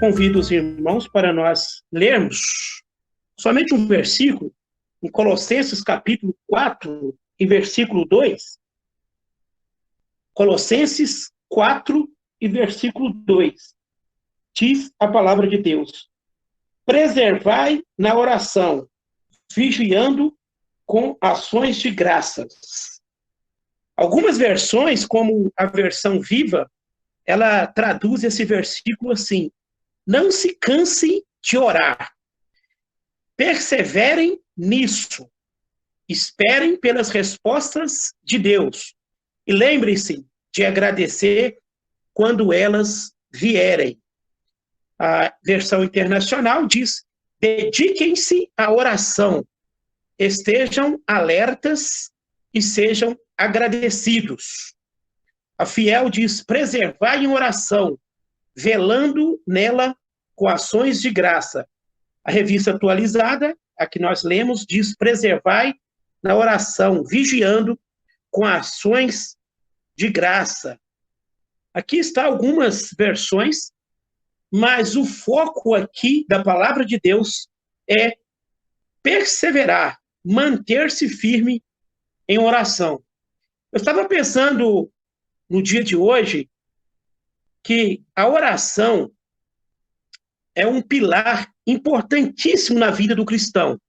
convido os irmãos para nós lermos somente um versículo, em Colossenses capítulo 4, e versículo 2. Colossenses 4 e versículo 2. Diz a palavra de Deus: preservai na oração, vigiando com ações de graças. Algumas versões, como a versão Viva, ela traduz esse versículo assim: não se canse de orar. Perseverem nisso. Esperem pelas respostas de Deus. E lembrem-se de agradecer quando elas vierem. A versão internacional diz: dediquem-se à oração. Estejam alertas e sejam agradecidos. A Fiel diz: preservai em oração, velando nela com ações de graça. A Revista Atualizada, a que nós lemos, diz: preservai na oração, vigiando com ações de graça. Aqui está algumas versões, mas o foco aqui da palavra de Deus é perseverar, manter-se firme em oração. Eu estava pensando no dia de hoje que a oração é um pilar importantíssimo na vida do cristão.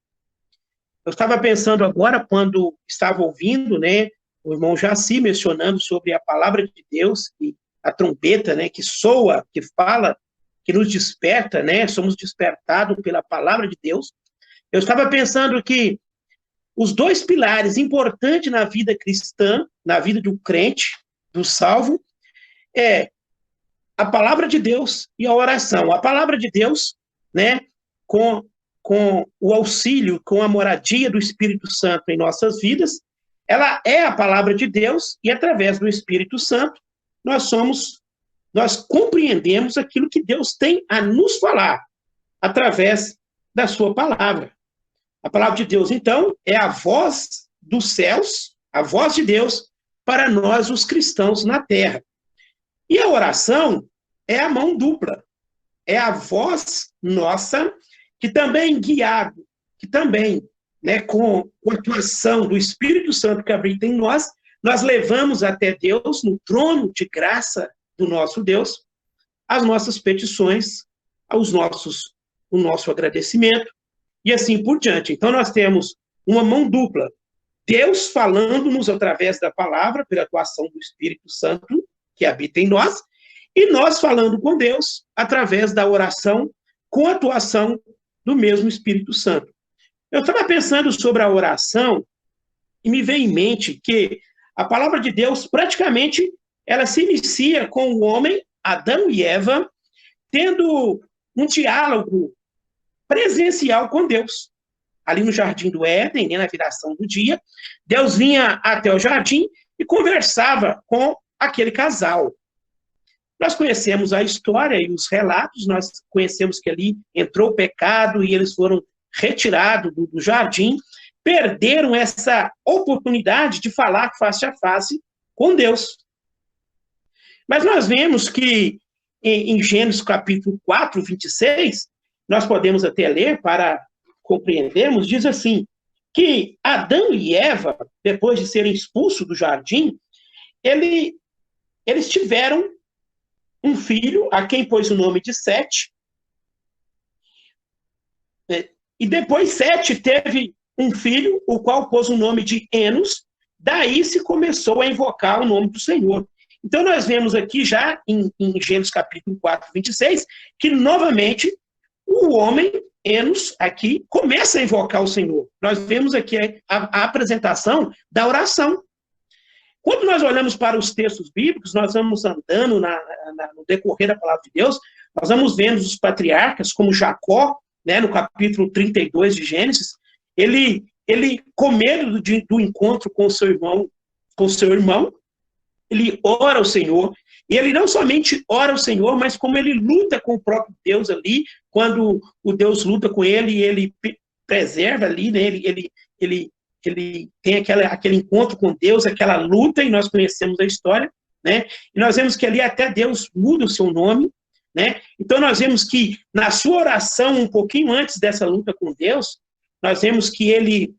Eu estava pensando agora, quando estava ouvindo, o irmão Jaci mencionando sobre a palavra de Deus, e a trombeta, que soa, que fala, que nos desperta, somos despertados pela palavra de Deus. Eu estava pensando que os dois pilares importantes na vida cristã, na vida do crente, do salvo, é a palavra de Deus e a oração. A palavra de Deus, com o auxílio, com a moradia do Espírito Santo em nossas vidas, ela é a palavra de Deus, e através do Espírito Santo, nós compreendemos aquilo que Deus tem a nos falar, através da sua palavra. A palavra de Deus, então, é a voz dos céus, a voz de Deus, para nós, os cristãos na terra. E a oração é a mão dupla, é a voz nossa, que também guiado, que também, com a atuação do Espírito Santo que habita em nós levamos até Deus, no trono de graça do nosso Deus, as nossas petições, o nosso agradecimento, e assim por diante. Então, nós temos uma mão dupla, Deus falando-nos através da palavra, pela atuação do Espírito Santo, que habita em nós, e nós falando com Deus, através da oração, com a atuação do mesmo Espírito Santo. Eu estava pensando sobre a oração, e me veio em mente que a palavra de Deus, praticamente, ela se inicia com o homem, Adão e Eva, tendo um diálogo presencial com Deus. Ali no Jardim do Éden, na viração do dia, Deus vinha até o jardim e conversava com aquele casal. Nós conhecemos a história e os relatos, nós conhecemos que ali entrou o pecado e eles foram retirados do jardim, perderam essa oportunidade de falar face a face com Deus. Mas nós vemos que em Gênesis capítulo 4, 26, nós podemos até ler para compreendermos, diz assim, que Adão e Eva, depois de serem expulsos do jardim, eles tiveram um filho, a quem pôs o nome de Sete, e depois Sete teve um filho, o qual pôs o nome de Enos, daí se começou a invocar o nome do Senhor. Então nós vemos aqui já, em Gênesis capítulo 4, 26, que novamente o homem, Enos, aqui, começa a invocar o Senhor. Nós vemos aqui a apresentação da oração. Quando nós olhamos para os textos bíblicos, nós vamos andando no decorrer da palavra de Deus, nós vamos vendo os patriarcas, como Jacó, no capítulo 32 de Gênesis, ele com medo do encontro com seu irmão, ele ora ao Senhor, e ele não somente ora ao Senhor, mas como ele luta com o próprio Deus ali, quando o Deus luta com ele, ele preserva ali, ele tem aquele encontro com Deus, aquela luta, e nós conhecemos a história, e nós vemos que ali até Deus muda o seu nome, né? Então nós vemos que na sua oração, um pouquinho antes dessa luta com Deus, nós vemos que ele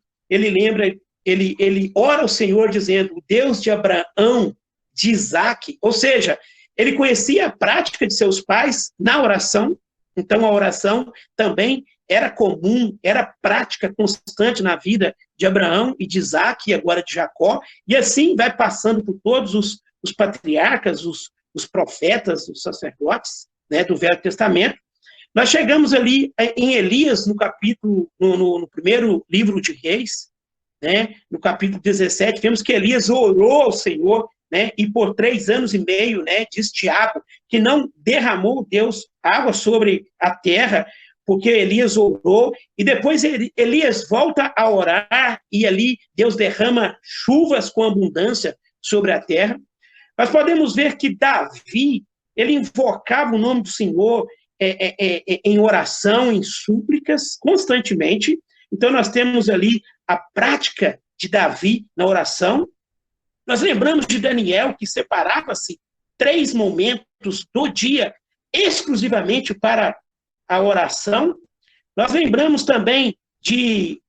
ora ao Senhor dizendo, o Deus de Abraão, de Isaac, ou seja, ele conhecia a prática de seus pais na oração, então a oração também era comum, era prática constante na vida de Abraão e de Isaac e agora de Jacó, e assim vai passando por todos os patriarcas, os profetas, os sacerdotes, né, do Velho Testamento. Nós chegamos ali em Elias, no capítulo, no primeiro livro de Reis, né, no capítulo 17, vemos que Elias orou ao Senhor, né, e por 3 anos e meio, né, diz Tiago, que não derramou Deus água sobre a terra, porque Elias orou, e depois Elias volta a orar, e ali Deus derrama chuvas com abundância sobre a terra. Nós podemos ver que Davi, ele invocava o nome do Senhor em oração, em súplicas, constantemente. Então nós temos ali a prática de Davi na oração. Nós lembramos de Daniel, que separava-se 3 momentos do dia exclusivamente para a oração. Nós lembramos também de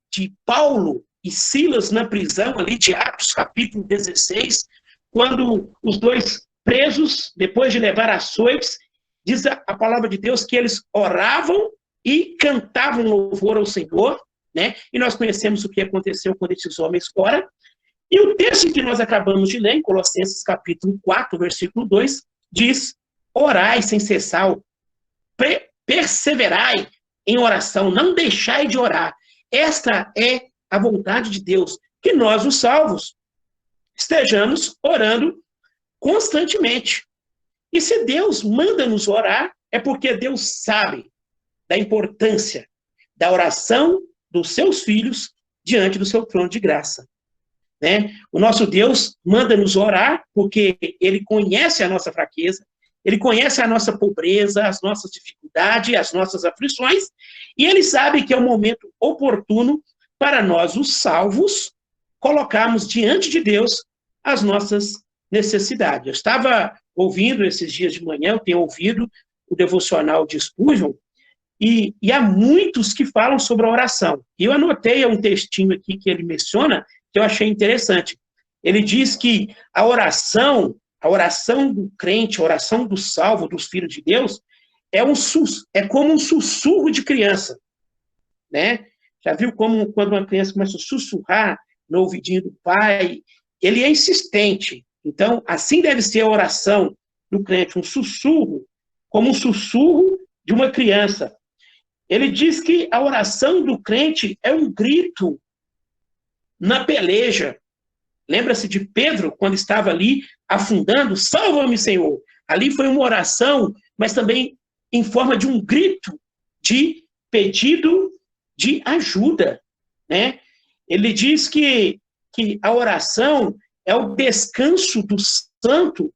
Paulo e Silas na prisão, ali de Atos, capítulo 16, quando os 2 presos, depois de levar açoites, diz a palavra de Deus que eles oravam e cantavam louvor ao Senhor, né? E nós conhecemos o que aconteceu quando esses homens oram. E o texto que nós acabamos de ler, em Colossenses capítulo 4, versículo 2, diz, orai sem cessar, perseverai em oração, não deixai de orar. Esta é a vontade de Deus, que nós, os salvos, estejamos orando constantemente. E se Deus manda nos orar, é porque Deus sabe da importância da oração dos seus filhos diante do seu trono de graça. Né? O nosso Deus manda nos orar porque Ele conhece a nossa fraqueza, Ele conhece a nossa pobreza, as nossas dificuldades, as nossas aflições, e Ele sabe que é o momento oportuno para nós, os salvos, colocarmos diante de Deus as nossas necessidades. Eu estava ouvindo esses dias de manhã, eu tenho ouvido o devocional de Spurgeon, e há muitos que falam sobre a oração. E eu anotei um textinho aqui que ele menciona, que eu achei interessante. Ele diz que a oração do crente, a oração do salvo, dos filhos de Deus, é como um sussurro de criança, né? Já viu como quando uma criança começa a sussurrar no ouvidinho do pai? Ele é insistente. Então, assim deve ser a oração do crente, um sussurro, como um sussurro de uma criança. Ele diz que a oração do crente é um grito na peleja. Lembra-se de Pedro, quando estava ali afundando? Salva-me, Senhor! Ali foi uma oração, mas também em forma de um grito de pedido de ajuda, né? Ele diz que a oração é o descanso do santo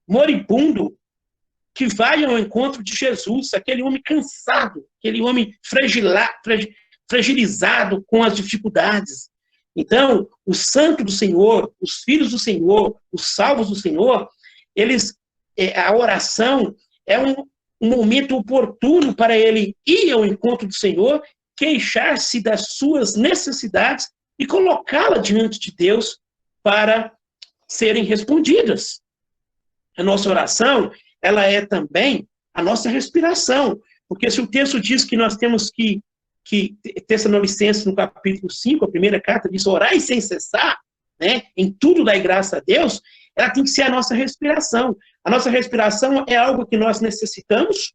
moribundo que vai ao encontro de Jesus, aquele homem cansado, aquele homem fragilizado com as dificuldades. Então, o santo do Senhor, os filhos do Senhor, os salvos do Senhor, a oração é um momento oportuno para ele ir ao encontro do Senhor, queixar-se das suas necessidades e colocá-la diante de Deus para serem respondidas. A nossa oração, ela é também a nossa respiração, porque se o texto diz que nós temos que Tessalonicenses, no capítulo 5, a primeira carta, diz orai sem cessar, né? Em tudo dai graça a Deus, ela tem que ser a nossa respiração. A nossa respiração é algo que nós necessitamos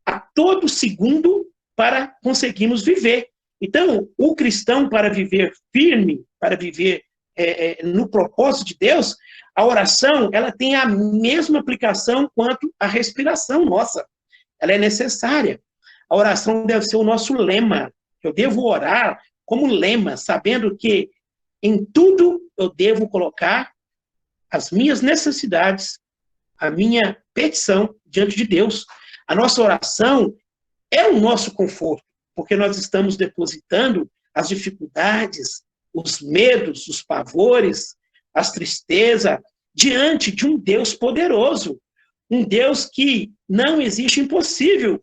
a todo segundo para conseguirmos viver. Então, o cristão, para viver firme, para viver no propósito de Deus, a oração, ela tem a mesma aplicação quanto a respiração nossa. Ela é necessária. A oração deve ser o nosso lema. Eu devo orar como lema, sabendo que em tudo eu devo colocar as minhas necessidades, a minha petição diante de Deus. A nossa oração é o nosso conforto, porque nós estamos depositando as dificuldades, os medos, os pavores, as tristezas, diante de um Deus poderoso. um Deus que não existe impossível,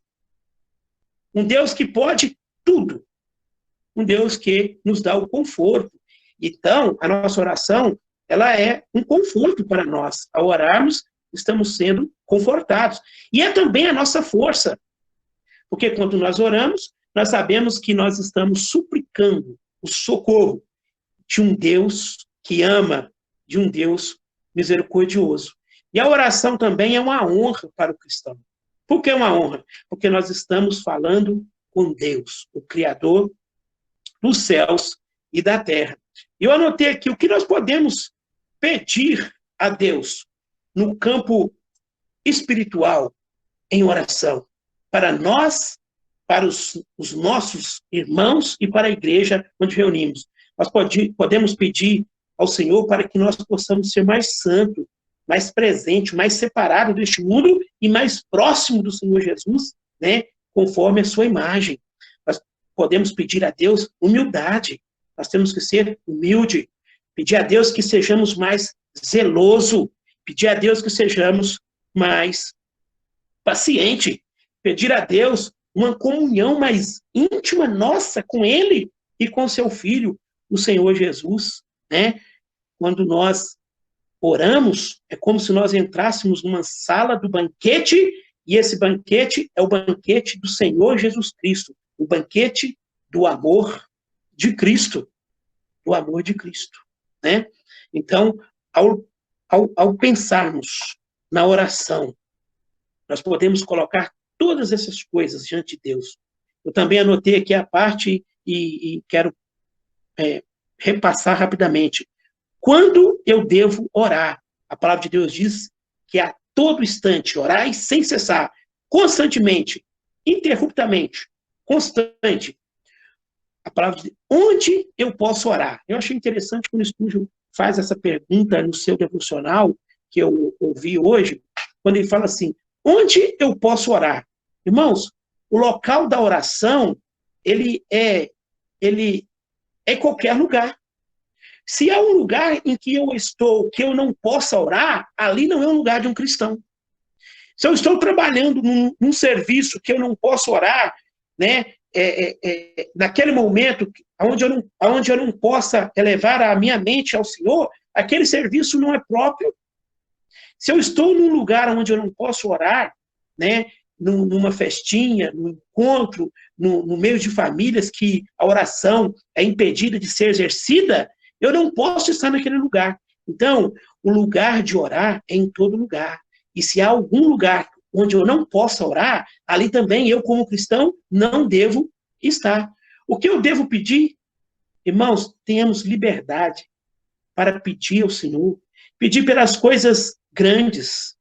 um Deus que pode tudo, um Deus que nos dá o conforto. Então, a nossa oração, ela é um conforto para nós. Ao orarmos, estamos sendo confortados. E é também a nossa força, porque quando nós oramos, nós sabemos que nós estamos suplicando o socorro de um Deus que ama, de um Deus misericordioso. E a oração também é uma honra para o cristão. Por que uma honra? Porque nós estamos falando com Deus, o Criador dos céus e da terra. Eu anotei aqui o que nós podemos pedir a Deus no campo espiritual, em oração, para nós, para os nossos irmãos e para a igreja onde reunimos. Nós podemos pedir ao Senhor para que nós possamos ser mais santos, mais presentes, mais separados deste mundo e mais próximo do Senhor Jesus, né, conforme a sua imagem. Nós podemos pedir a Deus humildade. Nós temos que ser humilde. Pedir a Deus que sejamos mais zeloso. Pedir a Deus que sejamos mais paciente. Pedir a Deus uma comunhão mais íntima nossa com Ele e com seu Filho, o Senhor Jesus, né? Quando nós oramos, é como se nós entrássemos numa sala do banquete, e esse banquete é o banquete do Senhor Jesus Cristo, o banquete do amor de Cristo, do amor de Cristo, né? Então, ao pensarmos na oração, nós podemos colocar todas essas coisas diante de Deus. Eu também anotei aqui a parte e quero repassar rapidamente. Quando eu devo orar? A palavra de Deus diz que a todo instante, orai sem cessar, constantemente, interruptamente, constante. A palavra de Deus, onde eu posso orar? Eu achei interessante quando o Spurgeon faz essa pergunta no seu devocional, que eu ouvi hoje, quando ele fala assim, onde eu posso orar? Irmãos, o local da oração, ele é qualquer lugar. Se há um lugar em que eu estou, que eu não possa orar, ali não é um lugar de um cristão. Se eu estou trabalhando num serviço que eu não posso orar, né, naquele momento, onde eu não possa elevar a minha mente ao Senhor, aquele serviço não é próprio. Se eu estou num lugar onde eu não posso orar, né, numa festinha, num encontro, no meio de famílias que a oração é impedida de ser exercida, eu não posso estar naquele lugar. Então, o lugar de orar é em todo lugar. E se há algum lugar onde eu não possa orar, ali também eu, como cristão, não devo estar. O que eu devo pedir? Irmãos, tenhamos liberdade para pedir ao Senhor. Pedir pelas coisas grandes.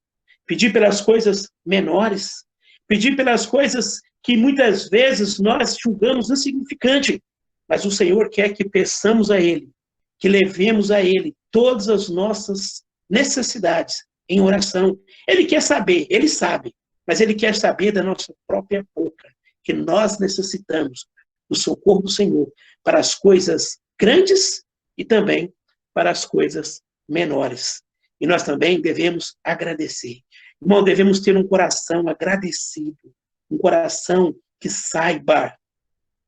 Pedir pelas coisas menores. Pedir pelas coisas que muitas vezes nós julgamos insignificante. Mas o Senhor quer que peçamos a Ele, que levemos a Ele todas as nossas necessidades em oração. Ele quer saber, Ele sabe, mas Ele quer saber da nossa própria boca, que nós necessitamos do socorro do Senhor para as coisas grandes e também para as coisas menores. E nós também devemos agradecer. Irmão, devemos ter um coração agradecido, um coração que saiba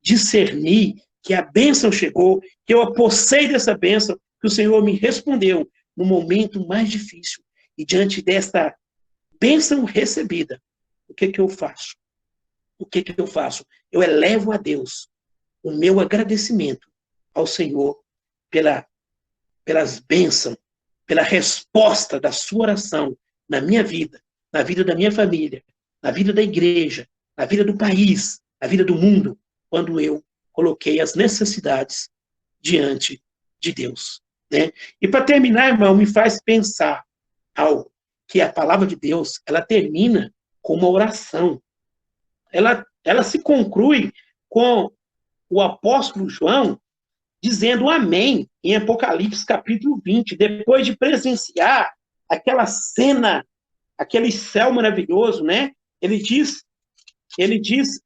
discernir que a bênção chegou, que eu apossei dessa bênção, que o Senhor me respondeu no momento mais difícil. E diante desta bênção recebida, o que eu faço? O que eu faço? Eu elevo a Deus o meu agradecimento ao Senhor pelas bênçãos, pela resposta da sua oração na minha vida, na vida da minha família, na vida da igreja, na vida do país, na vida do mundo, quando eu coloquei as necessidades diante de Deus, né? E para terminar, irmão, me faz pensar algo, que a palavra de Deus, ela termina com uma oração. Ela se conclui com o apóstolo João dizendo amém em Apocalipse capítulo 20, depois de presenciar aquela cena, aquele céu maravilhoso, né? Ele diz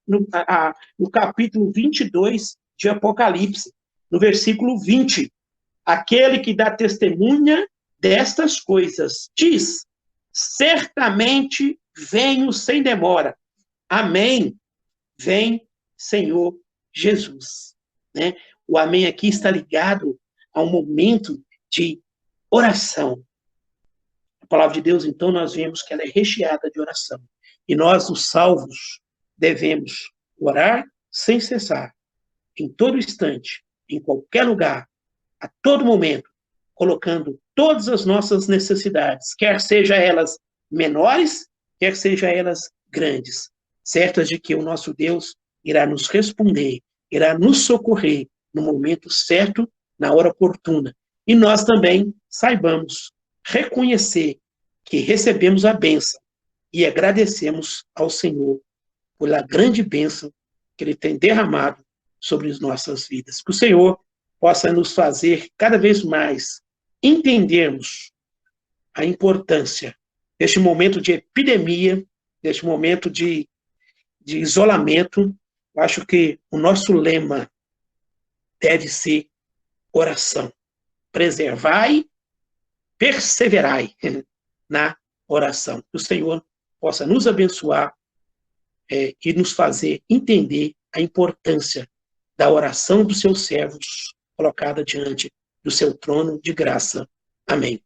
no capítulo 22 de Apocalipse, no versículo 20, aquele que dá testemunha destas coisas, diz, certamente venho sem demora. Amém. Vem, Senhor Jesus. Né? O amém aqui está ligado a um momento de oração. A palavra de Deus, então, nós vemos que ela é recheada de oração. E nós, os salvos, devemos orar sem cessar, em todo instante, em qualquer lugar, a todo momento, colocando todas as nossas necessidades, quer sejam elas menores, quer sejam elas grandes, certas de que o nosso Deus irá nos responder, irá nos socorrer no momento certo, na hora oportuna. E nós também saibamos reconhecer que recebemos a bênção e agradecemos ao Senhor pela grande bênção que Ele tem derramado sobre as nossas vidas. Que o Senhor possa nos fazer cada vez mais entendermos a importância deste momento de epidemia, deste momento de isolamento. Eu acho que o nosso lema deve ser oração. Preservai, perseverai na oração. Que o Senhor possa nos abençoar e nos fazer entender a importância da oração dos seus servos colocada diante do seu trono de graça. Amém.